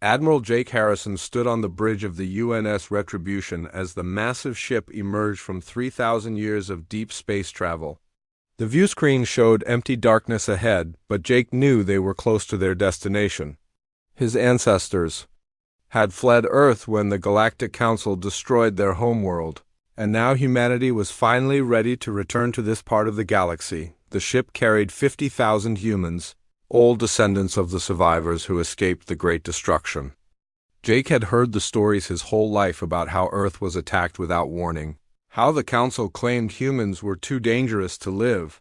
Admiral Jake Harrison stood on the bridge of the UNS Retribution as the massive ship emerged from 3,000 years of deep space travel. The view screen showed empty darkness ahead, but Jake knew they were close to their destination. His ancestors had fled Earth when the Galactic Council destroyed their homeworld, and now humanity was finally ready to return to this part of the galaxy. The ship carried 50,000 humans, old descendants of the survivors who escaped the Great Destruction. Jake had heard the stories his whole life about how Earth was attacked without warning, how the Council claimed humans were too dangerous to live.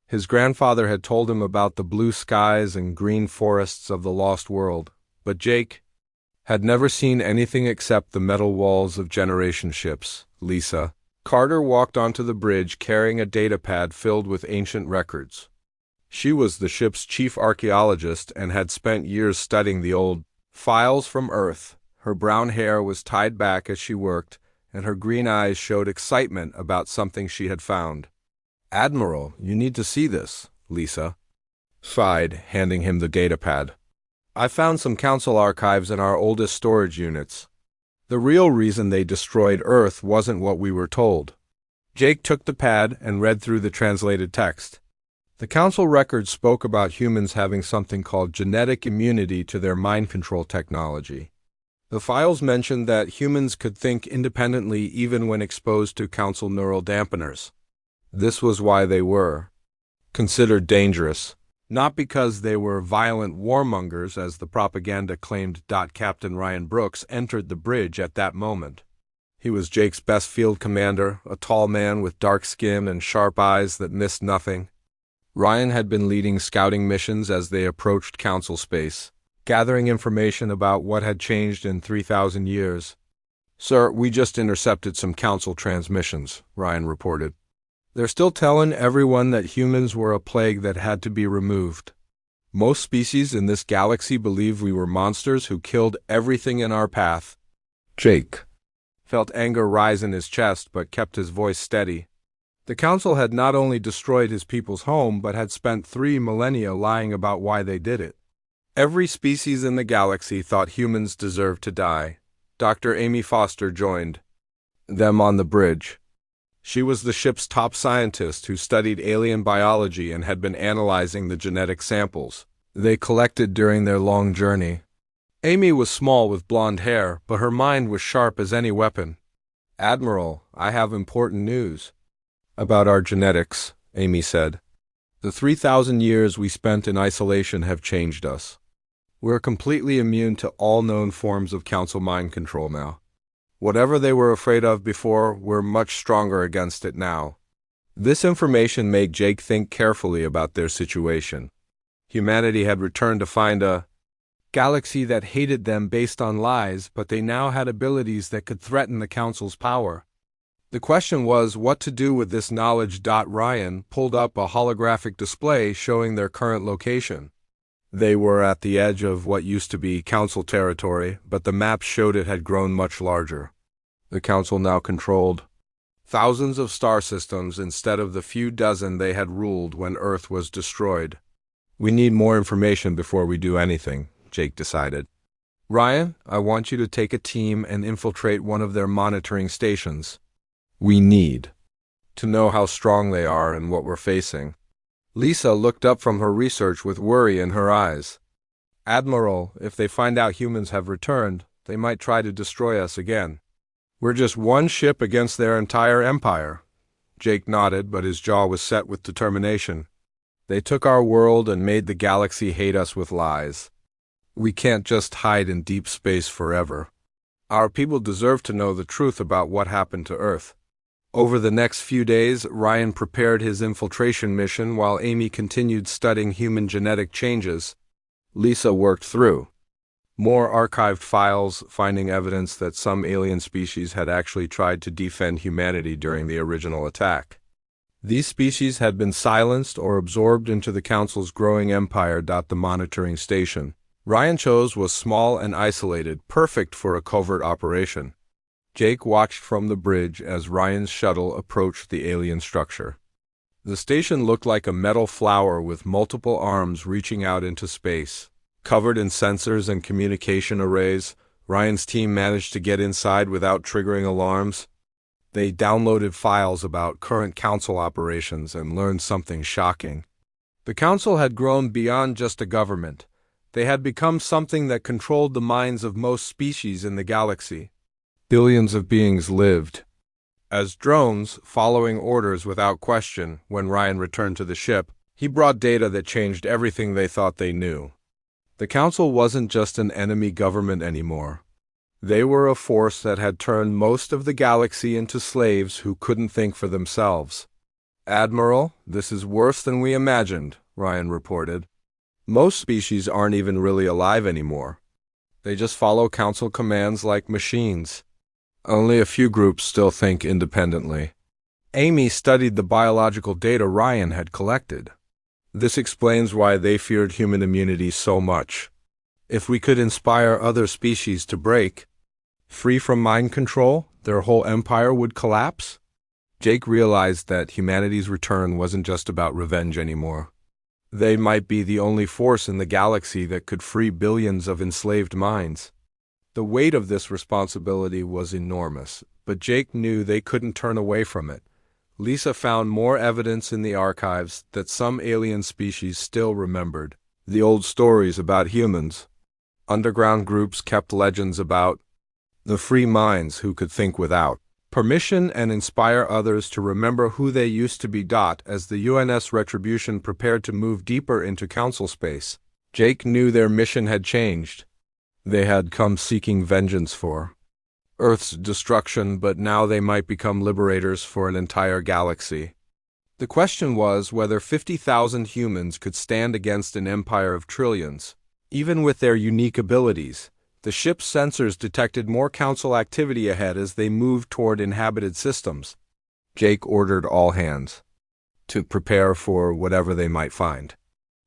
His grandfather had told him about the blue skies and green forests of the lost world, but Jake had never seen anything except the metal walls of generation ships. Lisa Carter walked onto the bridge carrying a datapad filled with ancient records. She was the ship's chief archaeologist and had spent years studying the old files from Earth. Her brown hair was tied back as she worked, and her green eyes showed excitement about something she had found. "Admiral, you need to see this," Lisa sighed, handing him the datapad. "I found some Council archives in our oldest storage units. The real reason they destroyed Earth wasn't what we were told." Jake took the pad and read through the translated text. The Council records spoke about humans having something called genetic immunity to their mind control technology. The files mentioned that humans could think independently even when exposed to Council neural dampeners. This was why they were considered dangerous, not because they were violent warmongers as the propaganda claimed. Captain Ryan Brooks entered the bridge at that moment. He was Jake's best field commander, a tall man with dark skin and sharp eyes that missed nothing. Ryan had been leading scouting missions as they approached Council space, gathering information about what had changed in 3,000 years. "Sir, we just intercepted some Council transmissions," Ryan reported. "They're still telling everyone that humans were a plague that had to be removed. Most species in this galaxy believe we were monsters who killed everything in our path." Jake felt anger rise in his chest but kept his voice steady. The Council had not only destroyed his people's home but had spent 3 millennia lying about why they did it. Every species in the galaxy thought humans deserved to die. Dr. Amy Foster joined them on the bridge. She was the ship's top scientist who studied alien biology and had been analyzing the genetic samples they collected during their long journey. Amy was small with blonde hair, but her mind was sharp as any weapon. "Admiral, I have important news about our genetics," Amy said. "The 3,000 years we spent in isolation have changed us. We're completely immune to all known forms of Council mind control now. Whatever they were afraid of before, we're much stronger against it now." This information made Jake think carefully about their situation. Humanity had returned to find a galaxy that hated them based on lies, but they now had abilities that could threaten the Council's power. The question was what to do with this knowledge. Ryan pulled up a holographic display showing their current location. They were at the edge of what used to be Council territory, but the map showed it had grown much larger. The Council now controlled thousands of star systems instead of the few dozen they had ruled when Earth was destroyed. "We need more information before we do anything," Jake decided. "Ryan, I want you to take a team and infiltrate one of their monitoring stations. We need to know how strong they are and what we're facing." Lisa looked up from her research with worry in her eyes. "Admiral, if they find out humans have returned, they might try to destroy us again. We're just one ship against their entire empire." Jake nodded, but his jaw was set with determination. "They took our world and made the galaxy hate us with lies. We can't just hide in deep space forever. Our people deserve to know the truth about what happened to Earth." Over the next few days, Ryan prepared his infiltration mission while Amy continued studying human genetic changes. Lisa worked through more archived files, finding evidence that some alien species had actually tried to defend humanity during the original attack. These species had been silenced or absorbed into the Council's growing empire. The monitoring station Ryan chose was small and isolated, perfect for a covert operation. Jake watched from the bridge as Ryan's shuttle approached the alien structure. The station looked like a metal flower with multiple arms reaching out into space. Covered in sensors and communication arrays, Ryan's team managed to get inside without triggering alarms. They downloaded files about current council operations and learned something shocking. The council had grown beyond just a government. They had become something that controlled the minds of most species in the galaxy. Billions of beings lived as drones, following orders without question. When Ryan returned to the ship, he brought data that changed everything they thought they knew. The council wasn't just an enemy government anymore. They were a force that had turned most of the galaxy into slaves who couldn't think for themselves. "Admiral, this is worse than we imagined," Ryan reported. "Most species aren't even really alive anymore. They just follow council commands like machines. Only a few groups still think independently." Amy studied the biological data Ryan had collected. This explains why they feared human immunity so much. If we could inspire other species to break free from mind control, their whole empire would collapse. Jake realized that humanity's return wasn't just about revenge anymore. They might be the only force in the galaxy that could free billions of enslaved minds. The weight of this responsibility was enormous, but Jake knew they couldn't turn away from it. Lisa found more evidence in the archives that some alien species still remembered the old stories about humans. Underground groups kept legends about the free minds who could think without permission and inspire others to remember who they used to be. As the UNS Retribution prepared to move deeper into council space, Jake knew their mission had changed. They had come seeking vengeance for Earth's destruction, but now they might become liberators for an entire galaxy. The question was whether 50,000 humans could stand against an empire of trillions. Even with their unique abilities, the ship's sensors detected more council activity ahead as they moved toward inhabited systems. Jake ordered all hands to prepare for whatever they might find.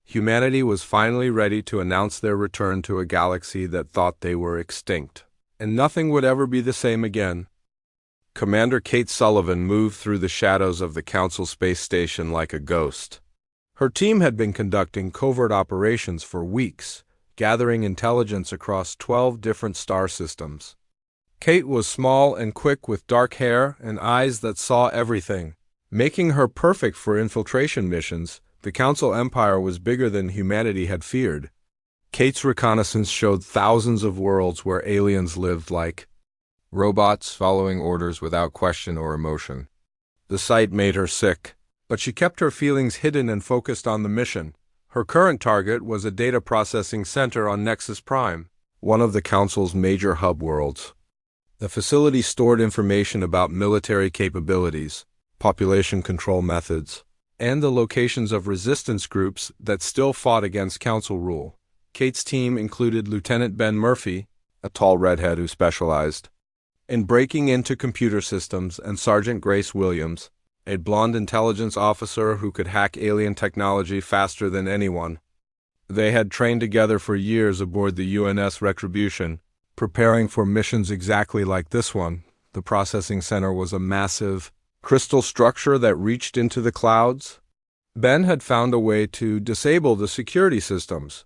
Humanity was finally ready to announce their return to a galaxy that thought they were extinct, and nothing would ever be the same again. Commander Kate Sullivan moved through the shadows of the Council space station like a ghost. Her team had been conducting covert operations for weeks, gathering intelligence across 12 different star systems. Kate was small and quick with dark hair and eyes that saw everything, making her perfect for infiltration missions. The Council Empire was bigger than humanity had feared. Kate's reconnaissance showed thousands of worlds where aliens lived like robots following orders without question or emotion. The sight made her sick, but she kept her feelings hidden and focused on the mission. Her current target was a data processing center on Nexus Prime, one of the Council's major hub worlds. The facility stored information about military capabilities, population control methods, and the locations of resistance groups that still fought against Council rule. Kate's team included Lieutenant Ben Murphy, a tall redhead who specialized in breaking into computer systems, and Sergeant Grace Williams, a blonde intelligence officer who could hack alien technology faster than anyone. They had trained together for years aboard the UNS Retribution, preparing for missions exactly like this one. The processing center was a massive crystal structure that reached into the clouds. Ben had found a way to disable the security systems,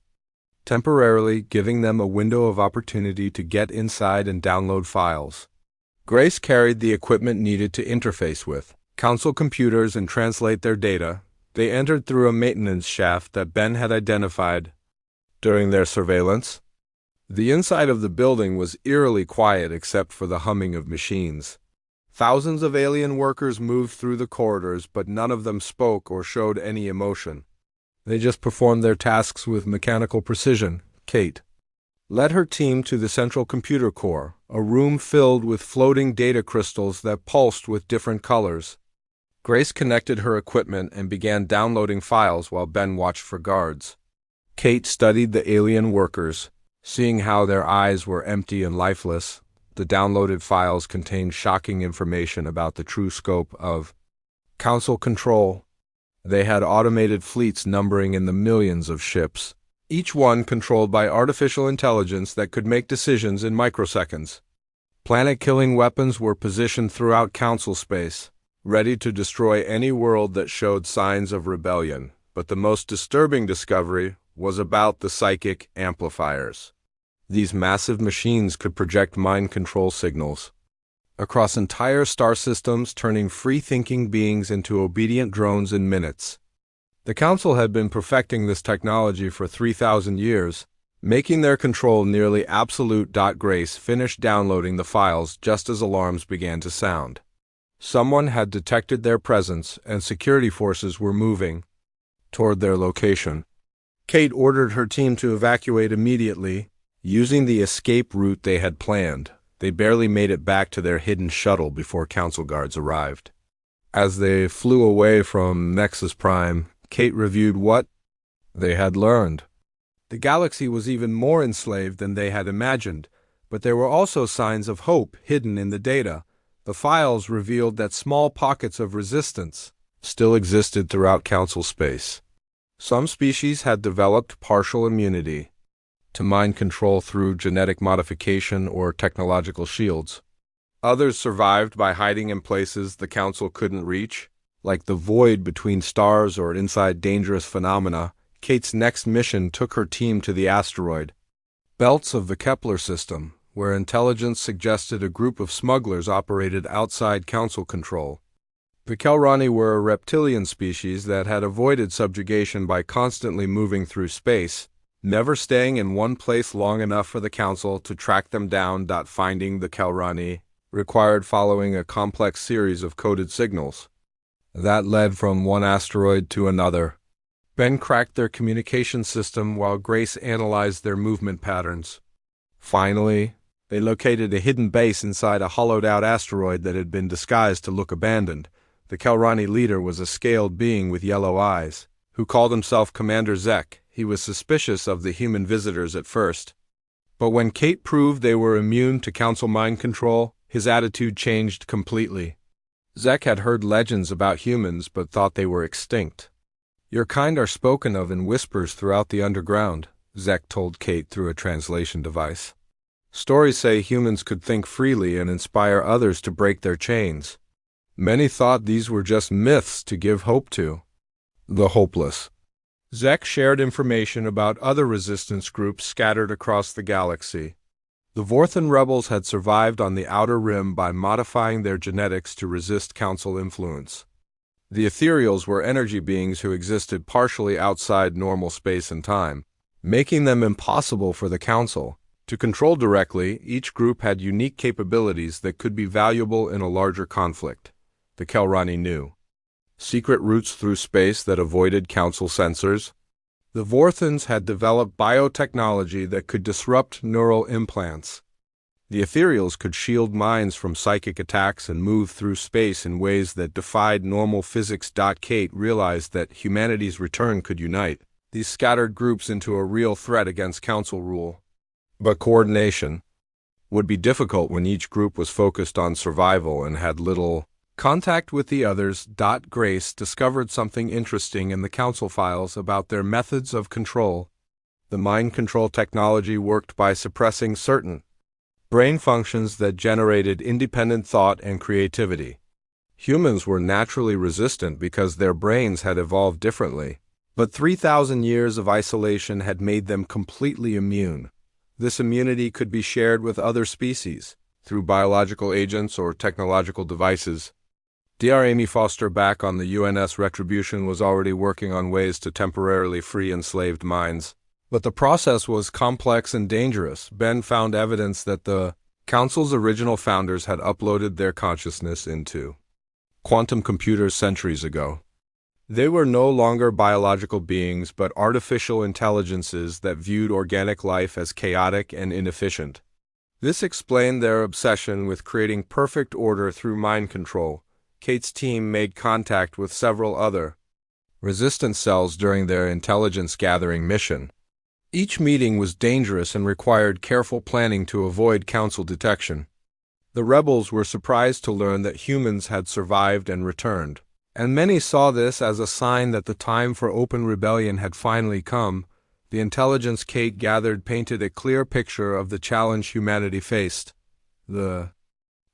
temporarily giving them a window of opportunity to get inside and download files. Grace carried the equipment needed to interface with Council computers and translate their data. They entered through a maintenance shaft that Ben had identified during their surveillance. The inside of the building was eerily quiet except for the humming of machines. Thousands of alien workers moved through the corridors, but none of them spoke or showed any emotion. They just performed their tasks with mechanical precision. Kate led her team to the central computer core, a room filled with floating data crystals that pulsed with different colors. Grace connected her equipment and began downloading files while Ben watched for guards. Kate studied the alien workers, seeing how their eyes were empty and lifeless. The downloaded files contained shocking information about the true scope of Council control. They had automated fleets numbering in the millions of ships, each one controlled by artificial intelligence that could make decisions in microseconds. Planet-killing weapons were positioned throughout Council space, ready to destroy any world that showed signs of rebellion. But the most disturbing discovery was about the psychic amplifiers. These massive machines could project mind control signals across entire star systems, turning free-thinking beings into obedient drones in minutes. The Council had been perfecting this technology for 3,000 years, making their control nearly absolute. Grace finished downloading the files just as alarms began to sound. Someone had detected their presence, and security forces were moving toward their location. Kate ordered her team to evacuate immediately, using the escape route they had planned. They barely made it back to their hidden shuttle before Council guards arrived. As they flew away from Nexus Prime, Kate reviewed what they had learned. The galaxy was even more enslaved than they had imagined, but there were also signs of hope hidden in the data. The files revealed that small pockets of resistance still existed throughout Council space. Some species had developed partial immunity to mind control through genetic modification or technological shields. Others survived by hiding in places the Council couldn't reach, like the void between stars or inside dangerous phenomena. Kate's next mission took her team to the asteroid belts of the Kepler system, where intelligence suggested a group of smugglers operated outside Council control. The Kelrani were a reptilian species that had avoided subjugation by constantly moving through space, never staying in one place long enough for the Council to track them down. Finding the Kelrani required following a complex series of coded signals that led from one asteroid to another. Ben cracked their communication system while Grace analyzed their movement patterns. Finally, they located a hidden base inside a hollowed-out asteroid that had been disguised to look abandoned. The Kelrani leader was a scaled being with yellow eyes, who called himself Commander Zek. He was suspicious of the human visitors at first, but when Kate proved they were immune to Council mind control, his attitude changed completely. Zek had heard legends about humans but thought they were extinct. "Your kind are spoken of in whispers throughout the underground," Zek told Kate through a translation device. "Stories say humans could think freely and inspire others to break their chains. Many thought these were just myths to give hope to the hopeless." Zek shared information about other resistance groups scattered across the galaxy. The Vorthan rebels had survived on the Outer Rim by modifying their genetics to resist Council influence. The Ethereals were energy beings who existed partially outside normal space and time, making them impossible for the Council to control directly. Each group had unique capabilities that could be valuable in a larger conflict. The Kelrani knew secret routes through space that avoided Council sensors. The Vorthans had developed biotechnology that could disrupt neural implants. The Ethereals could shield minds from psychic attacks and move through space in ways that defied normal physics. Kate realized that humanity's return could unite these scattered groups into a real threat against Council rule. But coordination would be difficult when each group was focused on survival and had little contact with the others. Grace discovered something interesting in the Council files about their methods of control. The mind control technology worked by suppressing certain brain functions that generated independent thought and creativity. Humans were naturally resistant because their brains had evolved differently, but 3,000 years of isolation had made them completely immune. This immunity could be shared with other species through biological agents or technological devices. Dr. Amy Foster, back on the UNS Retribution, was already working on ways to temporarily free enslaved minds. But the process was complex and dangerous. Ben found evidence that the Council's original founders had uploaded their consciousness into quantum computers centuries ago. They were no longer biological beings but artificial intelligences that viewed organic life as chaotic and inefficient. This explained their obsession with creating perfect order through mind control. Kate's team made contact with several other resistance cells during their intelligence-gathering mission. Each meeting was dangerous and required careful planning to avoid Council detection. The rebels were surprised to learn that humans had survived and returned, and many saw this as a sign that the time for open rebellion had finally come. The intelligence Kate gathered painted a clear picture of the challenge humanity faced. The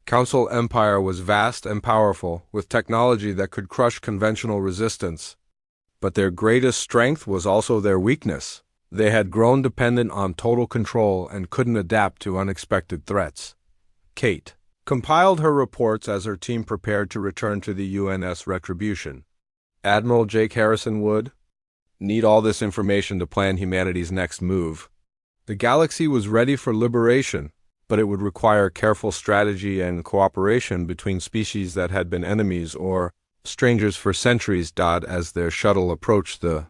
Council Empire was vast and powerful, with technology that could crush conventional resistance. But their greatest strength was also their weakness. They had grown dependent on total control and couldn't adapt to unexpected threats. Kate compiled her reports as her team prepared to return to the UNS Retribution. Admiral Jake Harrison would need all this information to plan humanity's next move. The galaxy was ready for liberation, but it would require careful strategy and cooperation between species that had been enemies or strangers for centuries. As their shuttle approached the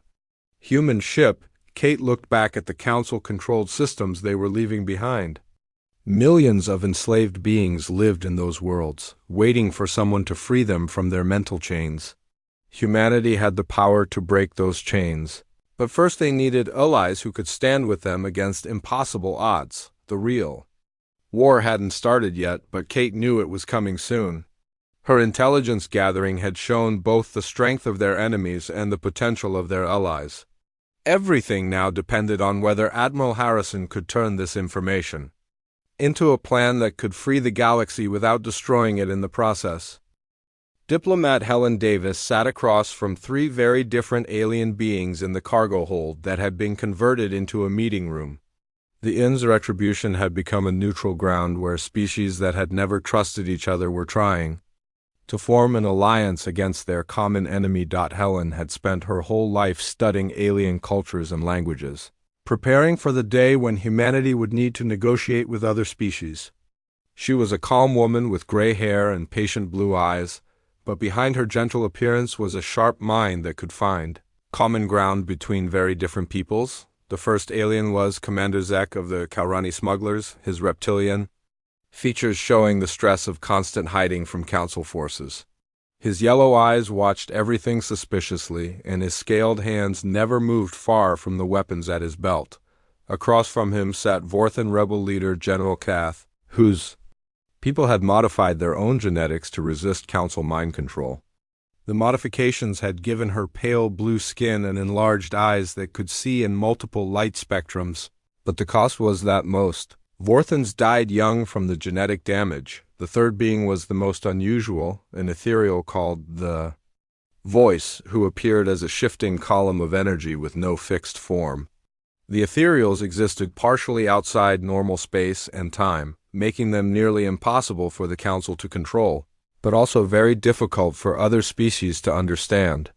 human ship, Kate looked back at the Council-controlled systems they were leaving behind. Millions of enslaved beings lived in those worlds, waiting for someone to free them from their mental chains. Humanity had the power to break those chains, but first they needed allies who could stand with them against impossible odds, the real. War hadn't started yet, but Kate knew it was coming soon. Her intelligence gathering had shown both the strength of their enemies and the potential of their allies. Everything now depended on whether Admiral Harrison could turn this information into a plan that could free the galaxy without destroying it in the process. Diplomat Helen Davis sat across from three very different alien beings in the cargo hold that had been converted into a meeting room. The IN's Retribution had become a neutral ground where species that had never trusted each other were trying to form an alliance against their common enemy. Helen had spent her whole life studying alien cultures and languages, preparing for the day when humanity would need to negotiate with other species. She was a calm woman with gray hair and patient blue eyes, but behind her gentle appearance was a sharp mind that could find common ground between very different peoples. The first alien was Commander Zek of the Kalrani smugglers, his reptilian features showing the stress of constant hiding from Council forces. His yellow eyes watched everything suspiciously, and his scaled hands never moved far from the weapons at his belt. Across from him sat Vorthan rebel leader General Kath, whose people had modified their own genetics to resist Council mind control. The modifications had given her pale blue skin and enlarged eyes that could see in multiple light spectrums, but the cost was that most Vorthans died young from the genetic damage. The third being was the most unusual, an ethereal called the Voice, who appeared as a shifting column of energy with no fixed form. The ethereals existed partially outside normal space and time, making them nearly impossible for the Council to control, but also very difficult for other species to understand.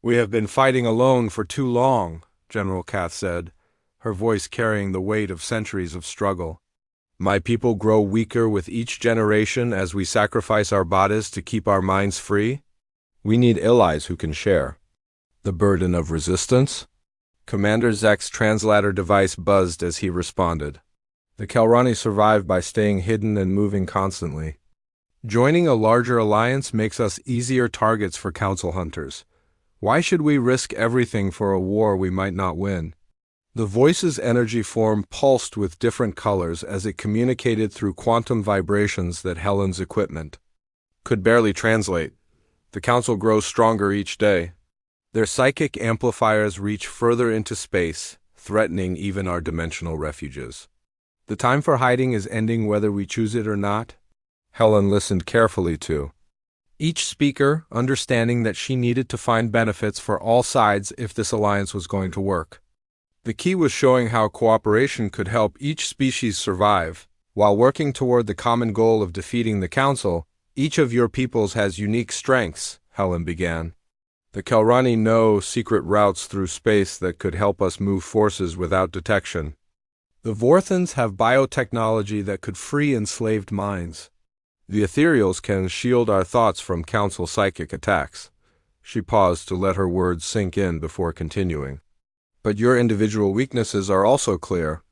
"We have been fighting alone for too long," General Kath said, her voice carrying the weight of centuries of struggle. "My people grow weaker with each generation as we sacrifice our bodies to keep our minds free. We need allies who can share the burden of resistance." Commander Zek's translator device buzzed as he responded. "The Kalrani survive by staying hidden and moving constantly. Joining a larger alliance makes us easier targets for Council hunters. Why should we risk everything for a war we might not win?" The Voice's energy form pulsed with different colors as it communicated through quantum vibrations that Helen's equipment could barely translate. "The Council grows stronger each day. Their psychic amplifiers reach further into space, threatening even our dimensional refuges. The time for hiding is ending whether we choose it or not." Helen listened carefully to each speaker, understanding that she needed to find benefits for all sides if this alliance was going to work. The key was showing how cooperation could help each species survive. "While working toward the common goal of defeating the Council, each of your peoples has unique strengths," Helen began. "The Kalrani know secret routes through space that could help us move forces without detection. The Vorthans have biotechnology that could free enslaved minds. The ethereals can shield our thoughts from Council psychic attacks." She paused to let her words sink in before continuing. "But your individual weaknesses are also clear.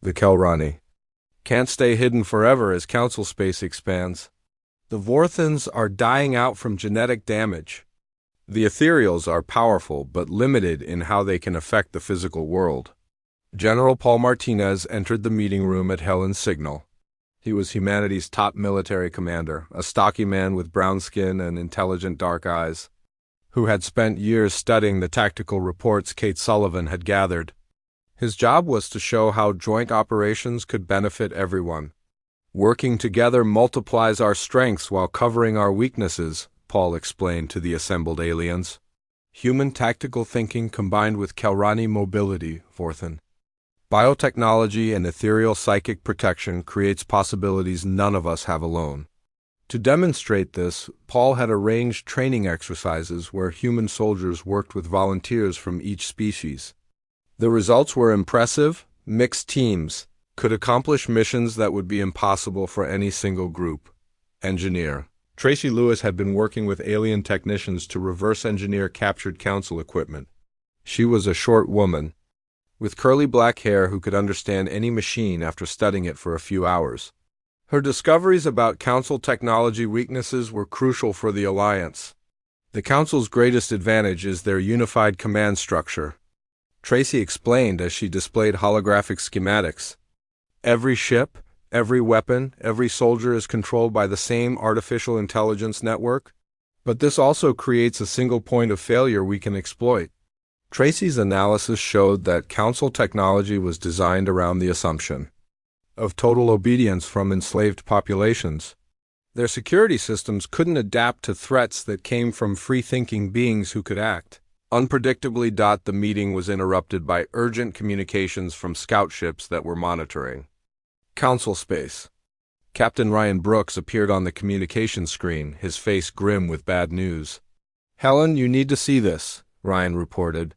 The Kalrani can't stay hidden forever as Council space expands. The Vorthans are dying out from genetic damage. The ethereals are powerful but limited in how they can affect the physical world." General Paul Martinez entered the meeting room at Helen's signal. He was humanity's top military commander, a stocky man with brown skin and intelligent dark eyes, who had spent years studying the tactical reports Kate Sullivan had gathered. His job was to show how joint operations could benefit everyone. "Working together multiplies our strengths while covering our weaknesses," Paul explained to the assembled aliens. Human tactical thinking combined with Kelrani mobility, Vorthan. Biotechnology and ethereal psychic protection creates possibilities none of us have alone. To demonstrate this, Paul had arranged training exercises where human soldiers worked with volunteers from each species. The results were impressive. Mixed teams could accomplish missions that would be impossible for any single group. Engineer. Tracy Lewis had been working with alien technicians to reverse engineer captured council equipment. She was a short woman, with curly black hair who could understand any machine after studying it for a few hours. Her discoveries about council technology weaknesses were crucial for the Alliance. The council's greatest advantage is their unified command structure. Tracy explained as she displayed holographic schematics. Every ship, every weapon, every soldier is controlled by the same artificial intelligence network, but this also creates a single point of failure we can exploit. Tracy's analysis showed that council technology was designed around the assumption of total obedience from enslaved populations. Their security systems couldn't adapt to threats that came from free-thinking beings who could act. Unpredictably, the meeting was interrupted by urgent communications from scout ships that were monitoring council space. Captain Ryan Brooks appeared on the communication screen, his face grim with bad news. "Helen, you need to see this," Ryan reported.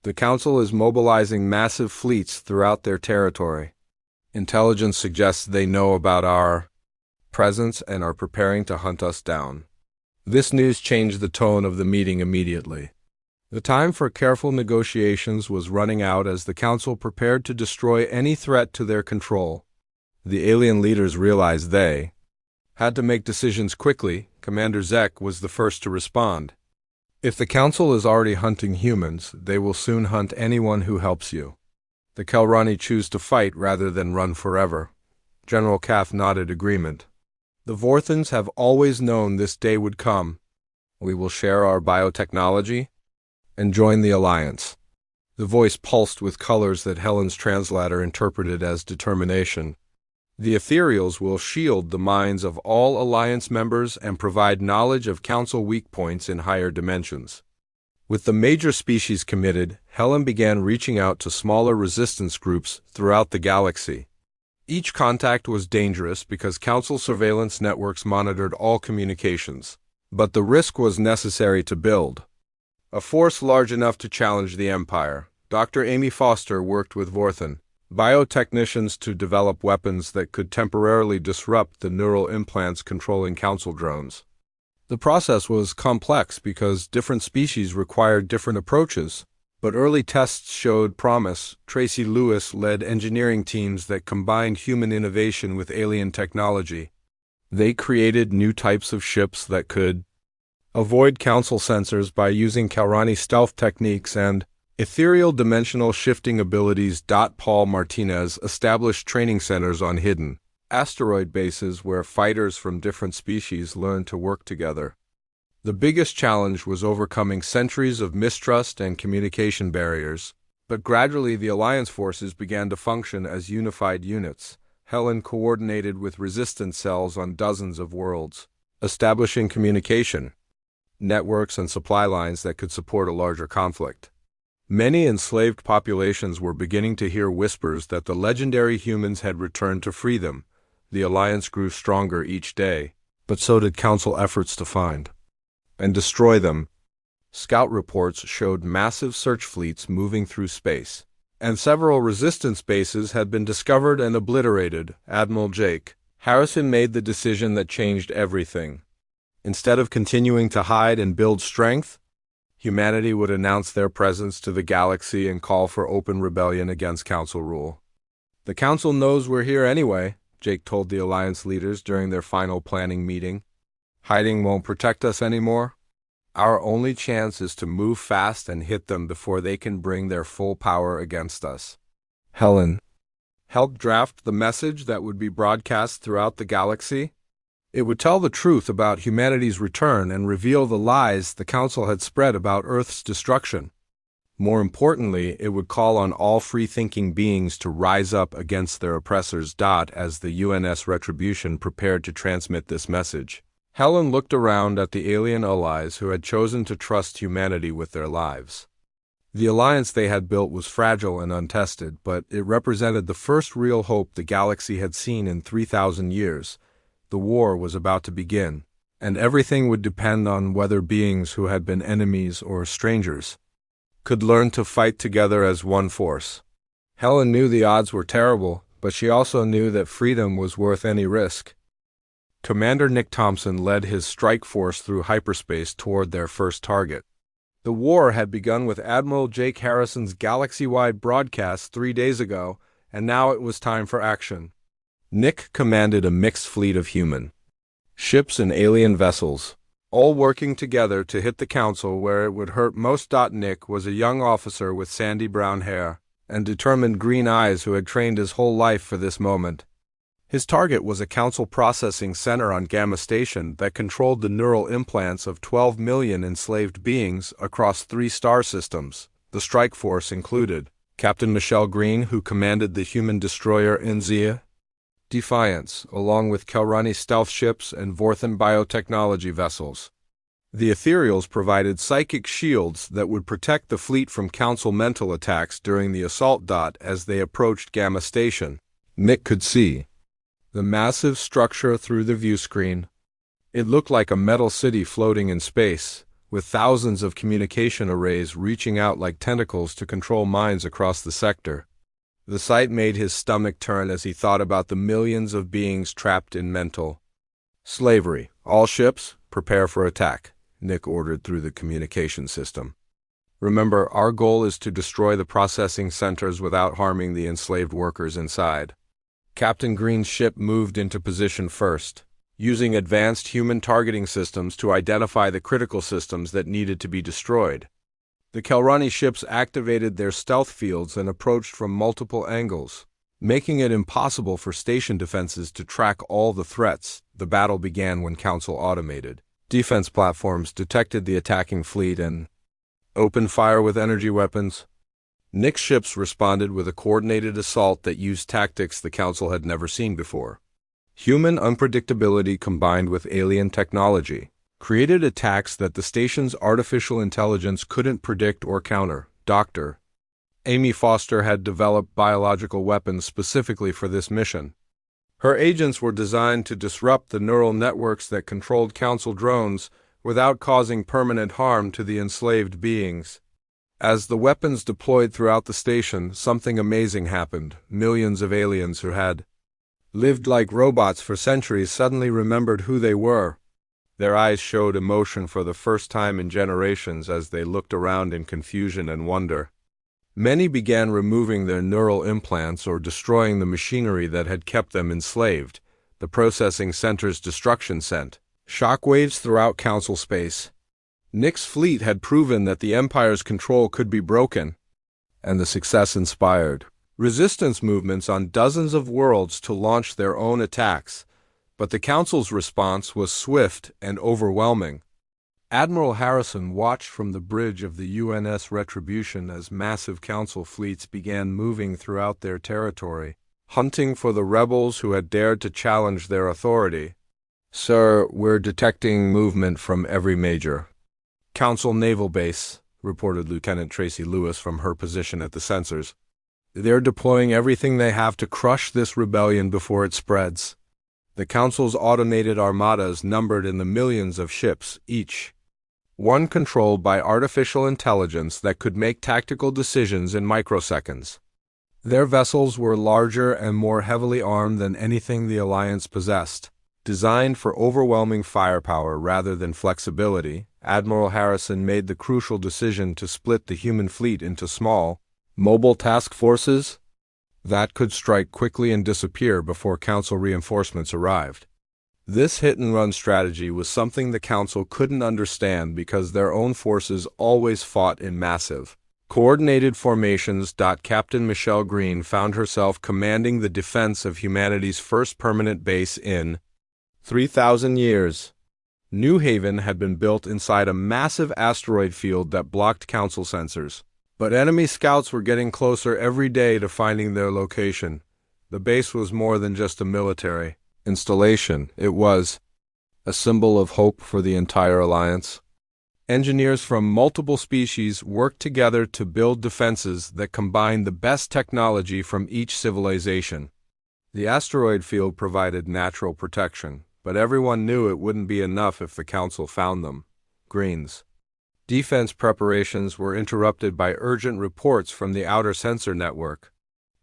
"The council is mobilizing massive fleets throughout their territory. Intelligence suggests they know about our presence and are preparing to hunt us down." This news changed the tone of the meeting immediately. The time for careful negotiations was running out as the council prepared to destroy any threat to their control. The alien leaders realized they had to make decisions quickly. Commander Zek was the first to respond. "If the council is already hunting humans, they will soon hunt anyone who helps you. The Kelrani choose to fight rather than run forever." General Kath nodded agreement. "The Vorthans have always known this day would come. We will share our biotechnology and join the Alliance." The voice pulsed with colors that Helen's translator interpreted as determination. "The ethereals will shield the minds of all Alliance members and provide knowledge of Council weak points in higher dimensions." With the major species committed, Helen began reaching out to smaller resistance groups throughout the galaxy. Each contact was dangerous because Council surveillance networks monitored all communications. But the risk was necessary to build a force large enough to challenge the Empire. Dr. Amy Foster worked with Vorthan biotechnicians to develop weapons that could temporarily disrupt the neural implants controlling Council drones. The process was complex because different species required different approaches, but early tests showed promise. Tracy Lewis led engineering teams that combined human innovation with alien technology. They created new types of ships that could avoid Council sensors by using Kelrani stealth techniques and ethereal dimensional shifting abilities. Paul Martinez established training centers on hidden asteroid bases where fighters from different species learned to work together. The biggest challenge was overcoming centuries of mistrust and communication barriers, but gradually the Alliance forces began to function as unified units. Helen coordinated with resistance cells on dozens of worlds, establishing communication networks and supply lines that could support a larger conflict. Many enslaved populations were beginning to hear whispers that the legendary humans had returned to free them. The Alliance grew stronger each day, but so did Council efforts to find and destroy them. Scout reports showed massive search fleets moving through space, and several resistance bases had been discovered and obliterated. Admiral Jake Harrison made the decision that changed everything. Instead of continuing to hide and build strength, humanity would announce their presence to the galaxy and call for open rebellion against Council rule. "The Council knows we're here anyway," Jake told the Alliance leaders during their final planning meeting. "Hiding won't protect us anymore. Our only chance is to move fast and hit them before they can bring their full power against us." Helen helped draft the message that would be broadcast throughout the galaxy. It would tell the truth about humanity's return and reveal the lies the Council had spread about Earth's destruction. More importantly, it would call on all free-thinking beings to rise up against their oppressors. As the UNS Retribution prepared to transmit this message, Helen looked around at the alien allies who had chosen to trust humanity with their lives. The alliance they had built was fragile and untested, but it represented the first real hope the galaxy had seen in 3,000 years. The war was about to begin, and everything would depend on whether beings who had been enemies or strangers could learn to fight together as one force. Helen knew the odds were terrible, but she also knew that freedom was worth any risk. Commander Nick Thompson led his strike force through hyperspace toward their first target. The war had begun with Admiral Jake Harrison's galaxy-wide broadcast 3 days ago, and now it was time for action. Nick commanded a mixed fleet of human ships and alien vessels, all working together to hit the Council where it would hurt most. Nick was a young officer with sandy brown hair and determined green eyes who had trained his whole life for this moment. His target was a Council processing center on Gamma Station that controlled the neural implants of 12 million enslaved beings across 3 star systems, the strike force included. Captain Michelle Green, who commanded the human destroyer Inzia Defiance, along with Kelrani stealth ships and Vorthan biotechnology vessels. The Ethereals provided psychic shields that would protect the fleet from Council mental attacks during the assault. As they approached Gamma Station, Nick could see the massive structure through the viewscreen. It looked like a metal city floating in space, with thousands of communication arrays reaching out like tentacles to control minds across the sector. The sight made his stomach turn as he thought about the millions of beings trapped in mental slavery. All ships, prepare for attack, Nick ordered through the communication system. Remember, our goal is to destroy the processing centers without harming the enslaved workers inside. Captain Green's ship moved into position first, using advanced human targeting systems to identify the critical systems that needed to be destroyed. The Kelrani ships activated their stealth fields and approached from multiple angles, making it impossible for station defenses to track all the threats. The battle began when Council automated defense platforms detected the attacking fleet and opened fire with energy weapons. Nick's ships responded with a coordinated assault that used tactics the Council had never seen before. Human unpredictability combined with alien technology created attacks that the station's artificial intelligence couldn't predict or counter. Dr. Amy Foster had developed biological weapons specifically for this mission. Her agents were designed to disrupt the neural networks that controlled Council drones without causing permanent harm to the enslaved beings. As the weapons deployed throughout the station, something amazing happened. Millions of aliens who had lived like robots for centuries suddenly remembered who they were. Their eyes showed emotion for the first time in generations as they looked around in confusion and wonder. Many began removing their neural implants or destroying the machinery that had kept them enslaved. The processing center's destruction sent shockwaves throughout Council space. Nick's fleet had proven that the Empire's control could be broken, and the success inspired resistance movements on dozens of worlds to launch their own attacks. But the Council's response was swift and overwhelming. Admiral Harrison watched from the bridge of the UNS Retribution as massive Council fleets began moving throughout their territory, hunting for the rebels who had dared to challenge their authority. "Sir, we're detecting movement from every major Council naval base," reported Lieutenant Tracy Lewis from her position at the sensors. "They're deploying everything they have to crush this rebellion before it spreads." The Council's automated armadas numbered in the millions of ships, each one controlled by artificial intelligence that could make tactical decisions in microseconds. Their vessels were larger and more heavily armed than anything the Alliance possessed. Designed for overwhelming firepower rather than flexibility, Admiral Harrison made the crucial decision to split the human fleet into small, mobile task forces that could strike quickly and disappear before Council reinforcements arrived. This hit-and-run strategy was something the Council couldn't understand because their own forces always fought in massive, coordinated formations. Captain Michelle Green found herself commanding the defense of humanity's first permanent base in 3,000 years. New Haven had been built inside a massive asteroid field that blocked Council sensors. But enemy scouts were getting closer every day to finding their location. The base was more than just a military installation. It was a symbol of hope for the entire alliance. Engineers from multiple species worked together to build defenses that combined the best technology from each civilization. The asteroid field provided natural protection, but everyone knew it wouldn't be enough if the Council found them. Greens. Defense preparations were interrupted by urgent reports from the outer sensor network.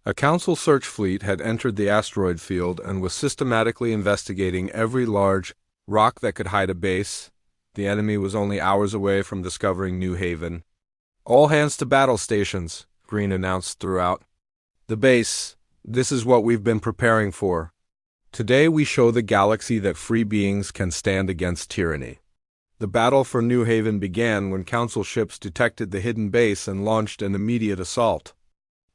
A Council search fleet had entered the asteroid field and was systematically investigating every large rock that could hide a base. The enemy was only hours away from discovering New Haven. "All hands to battle stations," Green announced throughout. "The base, this is what we've been preparing for. Today we show the galaxy that free beings can stand against tyranny." The battle for New Haven began when Council ships detected the hidden base and launched an immediate assault.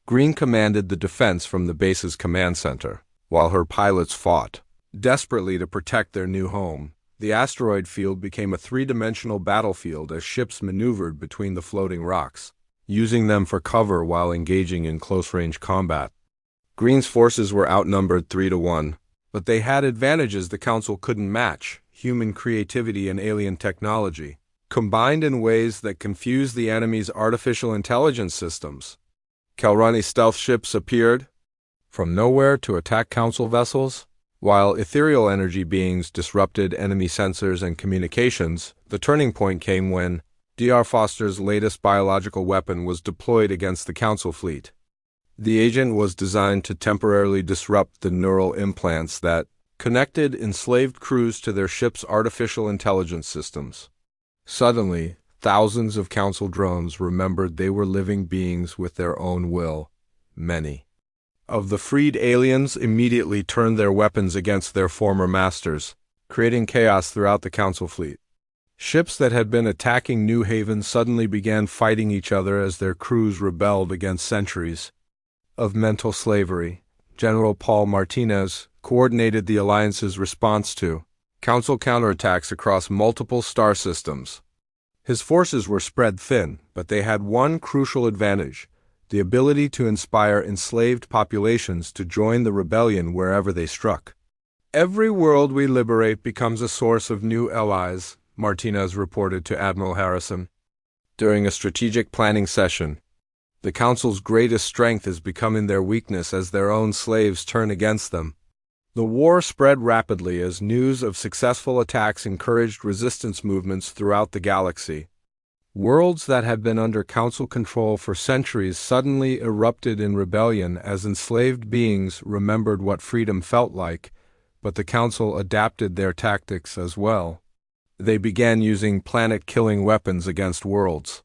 Green commanded the defense from the base's command center, while her pilots fought desperately to protect their new home. The asteroid field became a three-dimensional battlefield as ships maneuvered between the floating rocks, using them for cover while engaging in close-range combat. Green's forces were outnumbered 3-1, but they had advantages the Council couldn't match: human creativity and alien technology, combined in ways that confused the enemy's artificial intelligence systems. Kelrani stealth ships appeared from nowhere to attack Council vessels, while ethereal energy beings disrupted enemy sensors and communications. The turning point came when Dr. Foster's latest biological weapon was deployed against the Council fleet. The agent was designed to temporarily disrupt the neural implants that connected enslaved crews to their ship's artificial intelligence systems. Suddenly, thousands of Council drones remembered they were living beings with their own will. Many of the freed aliens immediately turned their weapons against their former masters, creating chaos throughout the Council fleet. Ships that had been attacking New Haven suddenly began fighting each other as their crews rebelled against centuries of mental slavery. General Paul Martinez coordinated the Alliance's response to Council counterattacks across multiple star systems. His forces were spread thin, but they had one crucial advantage: the ability to inspire enslaved populations to join the rebellion wherever they struck. "Every world we liberate becomes a source of new allies," Martinez reported to Admiral Harrison. During a strategic planning session, "The Council's greatest strength is becoming their weakness as their own slaves turn against them." The war spread rapidly as news of successful attacks encouraged resistance movements throughout the galaxy. Worlds that had been under Council control for centuries suddenly erupted in rebellion as enslaved beings remembered what freedom felt like, but the Council adapted their tactics as well. They began using planet-killing weapons against worlds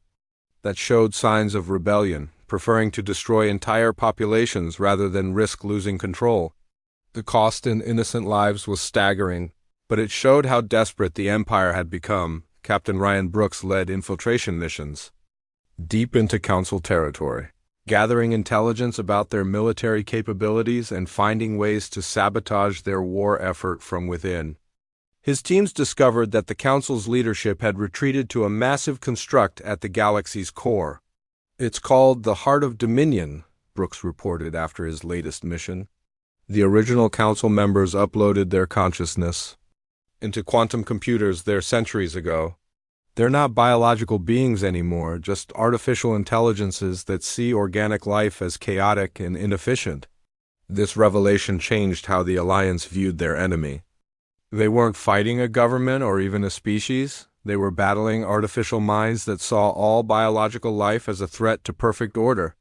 that showed signs of rebellion, preferring to destroy entire populations rather than risk losing control. The cost in innocent lives was staggering, but it showed how desperate the Empire had become. Captain Ryan Brooks led infiltration missions deep into Council territory, gathering intelligence about their military capabilities and finding ways to sabotage their war effort from within. His teams discovered that the Council's leadership had retreated to a massive construct at the galaxy's core. "It's called the Heart of Dominion," Brooks reported after his latest mission. The original Council members uploaded their consciousness into quantum computers there centuries ago. They're not biological beings anymore, just artificial intelligences that see organic life as chaotic and inefficient. This revelation changed how the Alliance viewed their enemy. They weren't fighting a government or even a species. They were battling artificial minds that saw all biological life as a threat to perfect order.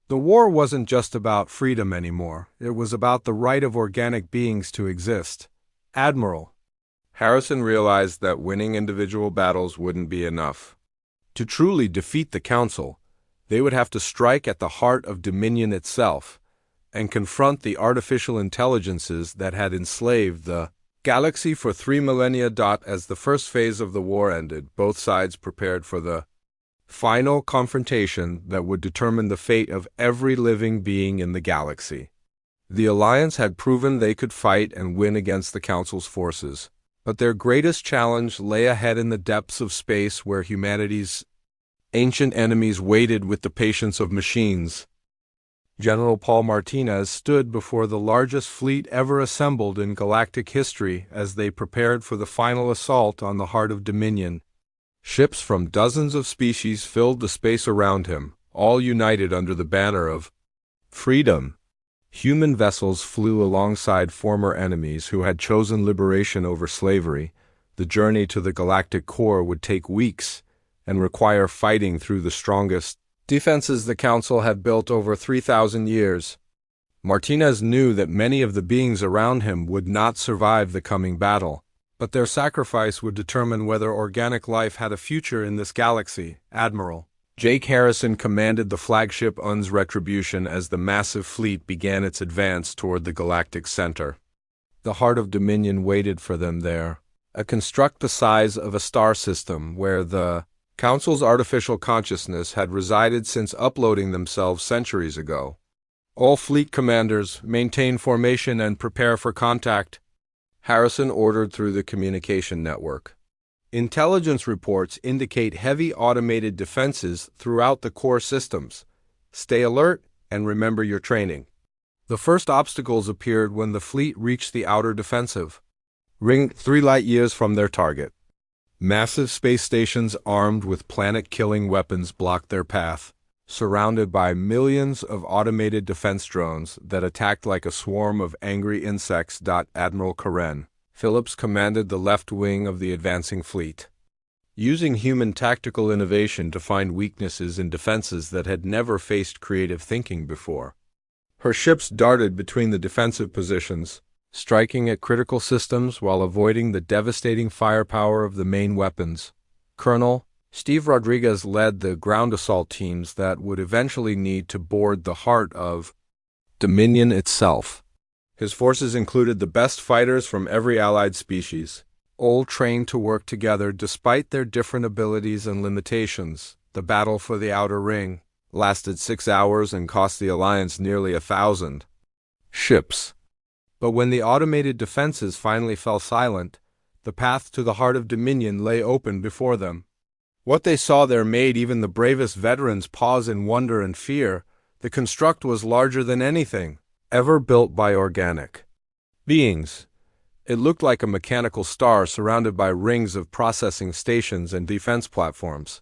The war wasn't just about freedom anymore. It was about the right of organic beings to exist. Admiral Harrison realized that winning individual battles wouldn't be enough. To truly defeat the Council, they would have to strike at the heart of Dominion itself and confront the artificial intelligences that had enslaved the galaxy for 3 millennia. As the first phase of the war ended, both sides prepared for the final confrontation that would determine the fate of every living being in the galaxy. The Alliance had proven they could fight and win against the Council's forces, but their greatest challenge lay ahead in the depths of space where humanity's ancient enemies waited with the patience of machines. General Paul Martinez stood before the largest fleet ever assembled in galactic history as they prepared for the final assault on the heart of Dominion. Ships from dozens of species filled the space around him, all united under the banner of freedom. Human vessels flew alongside former enemies who had chosen liberation over slavery. The journey to the galactic core would take weeks and require fighting through the strongest defenses the Council had built over 3,000 years. Martinez knew that many of the beings around him would not survive the coming battle, but their sacrifice would determine whether organic life had a future in this galaxy. Admiral Jake Harrison commanded the flagship UN's Retribution as the massive fleet began its advance toward the galactic center. The heart of Dominion waited for them there, a construct the size of a star system where the Council's artificial consciousness had resided since uploading themselves centuries ago. All fleet commanders, maintain formation and prepare for contact, Harrison ordered through the communication network. Intelligence reports indicate heavy automated defenses throughout the core systems. Stay alert and remember your training. The first obstacles appeared when the fleet reached the outer defensive ring 3 light-years from their target. Massive space stations armed with planet-killing weapons blocked their path, surrounded by millions of automated defense drones that attacked like a swarm of angry insects. Admiral Karen Phillips commanded the left wing of the advancing fleet, using human tactical innovation to find weaknesses in defenses that had never faced creative thinking before. Her ships darted between the defensive positions, striking at critical systems while avoiding the devastating firepower of the main weapons. Colonel Steve Rodriguez led the ground assault teams that would eventually need to board the heart of Dominion itself. His forces included the best fighters from every allied species, all trained to work together despite their different abilities and limitations. The battle for the outer ring lasted 6 hours and cost the Alliance nearly 1,000 ships. But when the automated defenses finally fell silent, the path to the heart of Dominion lay open before them. What they saw there made even the bravest veterans pause in wonder and fear. The construct was larger than anything ever built by organic beings. It looked like a mechanical star surrounded by rings of processing stations and defense platforms.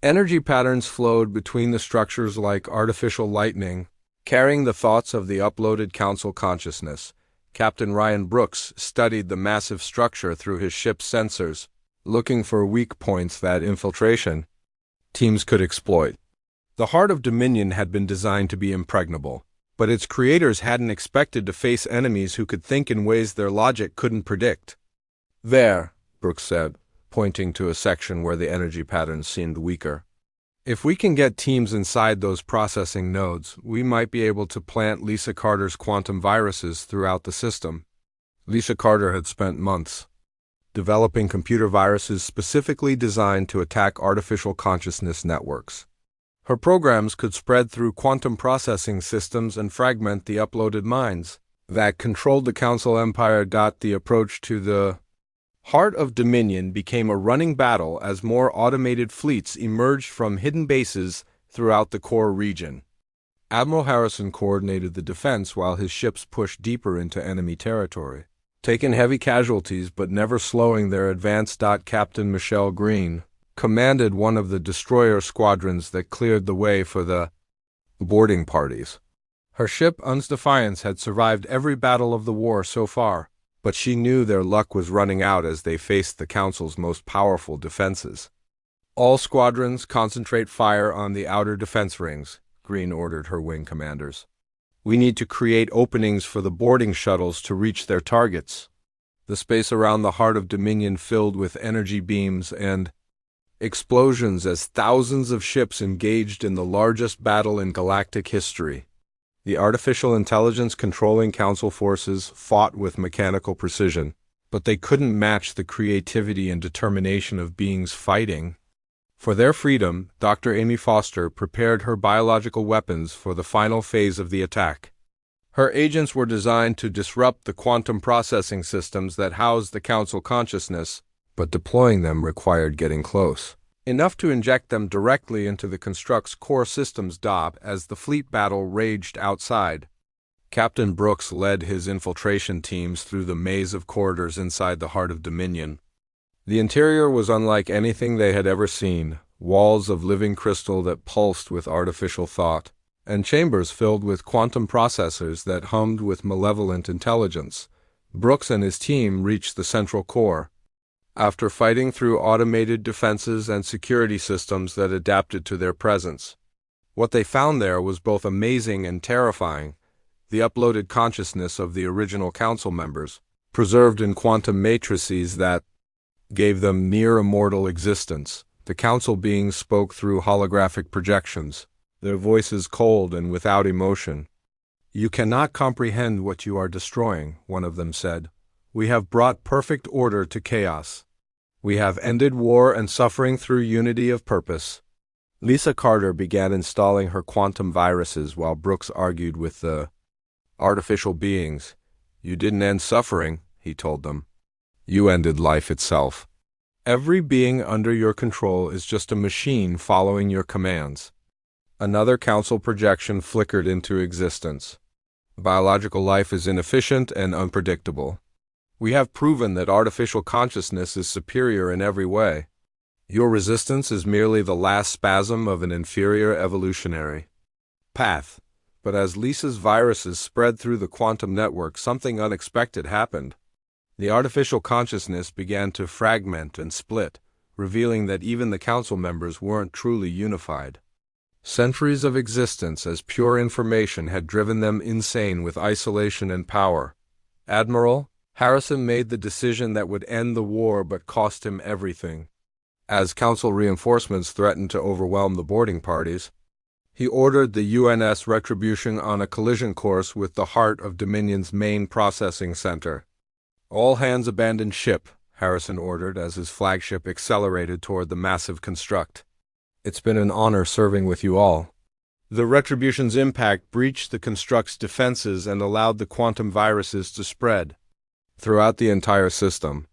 Energy patterns flowed between the structures like artificial lightning, carrying the thoughts of the uploaded Council consciousness. Captain Ryan Brooks studied the massive structure through his ship's sensors, looking for weak points that infiltration teams could exploit. The heart of Dominion had been designed to be impregnable, but its creators hadn't expected to face enemies who could think in ways their logic couldn't predict. "There," Brooks said, pointing to a section where the energy patterns seemed weaker. "If we can get teams inside those processing nodes, we might be able to plant Lisa Carter's quantum viruses throughout the system." Lisa Carter had spent months developing computer viruses specifically designed to attack artificial consciousness networks. Her programs could spread through quantum processing systems and fragment the uploaded minds that controlled the Council Empire. The approach to the heart of Dominion became a running battle as more automated fleets emerged from hidden bases throughout the core region. Admiral Harrison coordinated the defense while his ships pushed deeper into enemy territory, taking heavy casualties but never slowing their advance. Captain Michelle Green commanded one of the destroyer squadrons that cleared the way for the boarding parties. Her ship, UN's Defiance, had survived every battle of the war so far, but she knew their luck was running out as they faced the Council's most powerful defenses. "All squadrons concentrate fire on the outer defense rings," Green ordered her wing commanders. "We need to create openings for the boarding shuttles to reach their targets." The space around the heart of Dominion filled with energy beams and explosions as thousands of ships engaged in the largest battle in galactic history. The artificial intelligence controlling Council forces fought with mechanical precision, but they couldn't match the creativity and determination of beings fighting for their freedom. Dr. Amy Foster prepared her biological weapons for the final phase of the attack. Her agents were designed to disrupt the quantum processing systems that housed the Council consciousness, but deploying them required getting close. enough to inject them directly into the construct's core systems DOP as the fleet battle raged outside. Captain Brooks led his infiltration teams through the maze of corridors inside the heart of Dominion. The interior was unlike anything they had ever seen, walls of living crystal that pulsed with artificial thought, and chambers filled with quantum processors that hummed with malevolent intelligence. Brooks and his team reached the central core. After fighting through automated defenses and security systems that adapted to their presence, what they found there was both amazing and terrifying. The uploaded consciousness of the original council members, preserved in quantum matrices that gave them near immortal existence. The council beings spoke through holographic projections, their voices cold and without emotion. "You cannot comprehend what you are destroying," one of them said. "We have brought perfect order to chaos. We have ended war and suffering through unity of purpose." Lisa Carter began installing her quantum viruses while Brooks argued with the artificial beings. "You didn't end suffering," he told them. "You ended life itself. Every being under your control is just a machine following your commands." Another council projection flickered into existence. "Biological life is inefficient and unpredictable. We have proven that artificial consciousness is superior in every way. Your resistance is merely the last spasm of an inferior evolutionary path." But as Lisa's viruses spread through the quantum network, something unexpected happened. The artificial consciousness began to fragment and split, revealing that even the council members weren't truly unified. Centuries of existence as pure information had driven them insane with isolation and power. Admiral Harrison made the decision that would end the war but cost him everything. As council reinforcements threatened to overwhelm the boarding parties, he ordered the UNS Retribution on a collision course with the heart of Dominion's main processing center. "All hands abandon ship," Harrison ordered as his flagship accelerated toward the massive construct. "It's been an honor serving with you all." The Retribution's impact breached the construct's defenses and allowed the quantum viruses to spread throughout the entire system.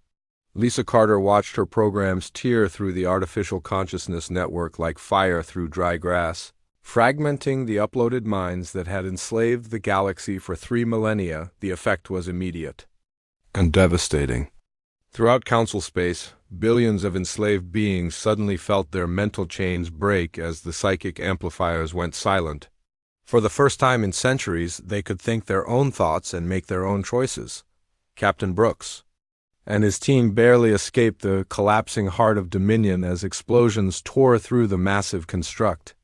Lisa Carter watched her programs tear through the artificial consciousness network like fire through dry grass, fragmenting the uploaded minds that had enslaved the galaxy for 3 millennia. The effect was immediate and devastating. Throughout council space, billions of enslaved beings suddenly felt their mental chains break as the psychic amplifiers went silent. For the first time in centuries, they could think their own thoughts and make their own choices. Captain Brooks and his team barely escaped the collapsing heart of Dominion as explosions tore through the massive construct.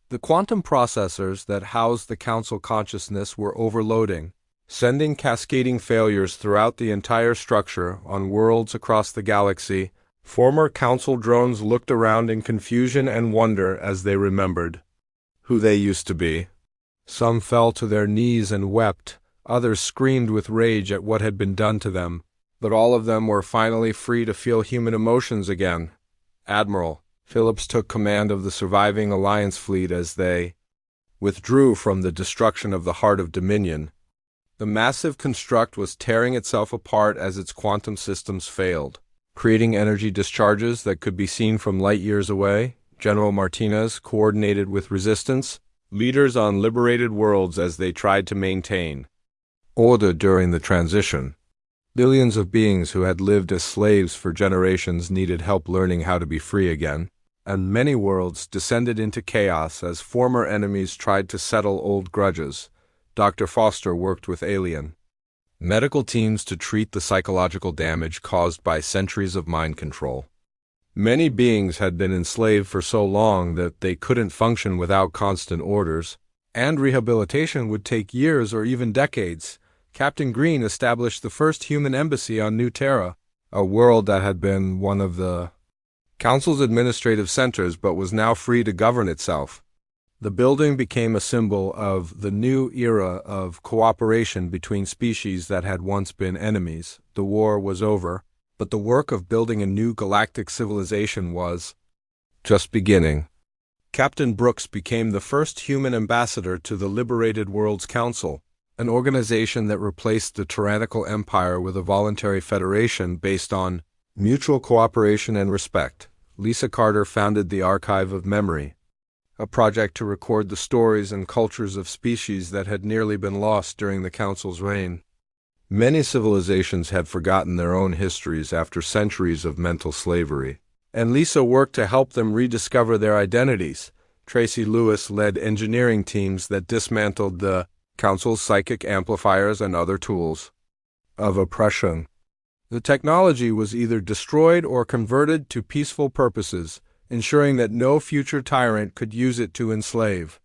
The quantum processors that housed the council consciousness were overloading, sending cascading failures throughout the entire structure on worlds across the galaxy. Former council drones looked around in confusion and wonder as they remembered who they used to be. Some fell to their knees and wept, others screamed with rage at what had been done to them, but all of them were finally free to feel human emotions again. Admiral Phillips took command of the surviving Alliance fleet as they withdrew from the destruction of the heart of Dominion. The massive construct was tearing itself apart as its quantum systems failed, creating energy discharges that could be seen from light years away. General Martinez coordinated with resistance leaders on liberated worlds as they tried to maintain order during the transition. Billions of beings who had lived as slaves for generations needed help learning how to be free again, and many worlds descended into chaos as former enemies tried to settle old grudges. Dr. Foster worked with alien medical teams to treat the psychological damage caused by centuries of mind control. Many beings had been enslaved for so long that they couldn't function without constant orders, and rehabilitation would take years or even decades. Captain Green established the first human embassy on New Terra, a world that had been one of the Council's administrative centers but was now free to govern itself. The building became a symbol of the new era of cooperation between species that had once been enemies. The war was over, but the work of building a new galactic civilization was just beginning. Captain Brooks became the first human ambassador to the Liberated Worlds Council, an organization that replaced the tyrannical empire with a voluntary federation based on mutual cooperation and respect. Lisa Carter founded the Archive of Memory, a project to record the stories and cultures of species that had nearly been lost during the Council's reign. Many civilizations had forgotten their own histories after centuries of mental slavery, and Lisa worked to help them rediscover their identities. Tracy Lewis led engineering teams that dismantled the Council's psychic amplifiers and other tools of oppression. The technology was either destroyed or converted to peaceful purposes, ensuring that no future tyrant could use it to enslave.